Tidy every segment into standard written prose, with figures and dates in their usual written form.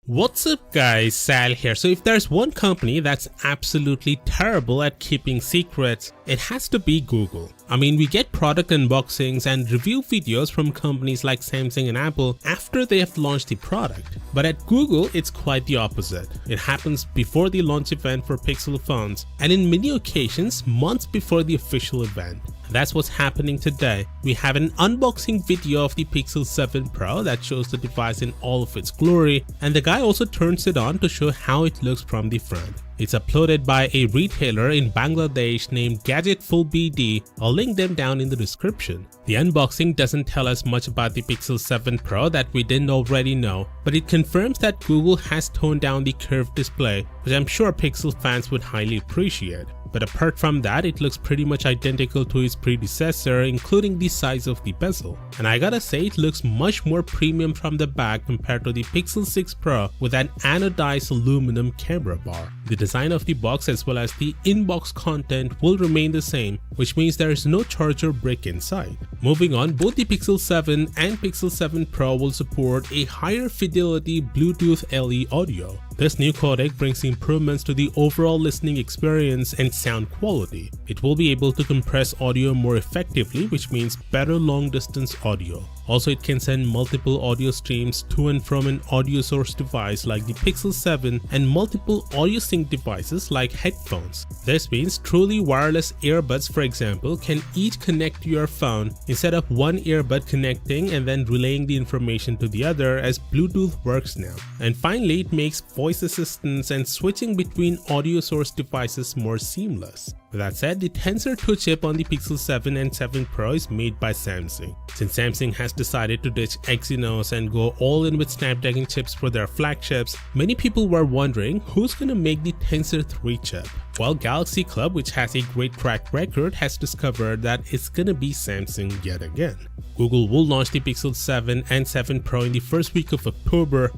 What's up guys, Sal here. So if there's one company that's absolutely terrible at keeping secrets, it has to be Google. I mean, we get product unboxings and review videos from companies like Samsung and Apple after they have launched the product. But at Google, it's quite the opposite. It happens before the launch event for Pixel phones and in many occasions months before the official event. That's what's happening today. We have an unboxing video of the Pixel 7 Pro that shows the device in all of its glory, and the guy also turns it on to show how it looks from the front. It's uploaded by a retailer in Bangladesh named Gadgetful BD. I'll link them down in the description. The unboxing doesn't tell us much about the Pixel 7 Pro that we didn't already know, but it confirms that Google has toned down the curved display, which I'm sure Pixel fans would highly appreciate. But apart from that, it looks pretty much identical to its predecessor, including the size of the bezel. And I gotta say, it looks much more premium from the back compared to the Pixel 6 Pro with an anodized aluminum camera bar. The design of the box as well as the in-box content will remain the same, which means there is no charger brick inside. Moving on, both the Pixel 7 and Pixel 7 Pro will support a higher fidelity Bluetooth LE audio. This new codec brings improvements to the overall listening experience and sound quality. It will be able to compress audio more effectively, which means better long-distance audio. Also, it can send multiple audio streams to and from an audio source device like the Pixel 7 and multiple audio sync devices like headphones. This means truly wireless earbuds, for example, can each connect to your phone instead of one earbud connecting and then relaying the information to the other as Bluetooth works now. And finally, it makes voice assistance and switching between audio source devices more seamless. With that said, the Tensor 2 chip on the Pixel 7 and 7 Pro is made by Samsung. Since Samsung has decided to ditch Exynos and go all in with Snapdragon chips for their flagships, many people were wondering who's gonna make the Tensor 3 chip. Well, Galaxy Club, which has a great track record, has discovered that it's gonna be Samsung yet again. Google will launch the Pixel 7 and 7 Pro in the first week of October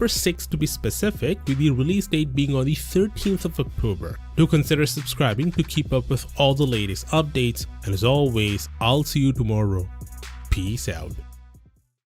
6th to be specific, with the release date being on the 13th of October. Do consider subscribing to keep up with all the latest updates, and as always, I'll see you tomorrow. Peace out.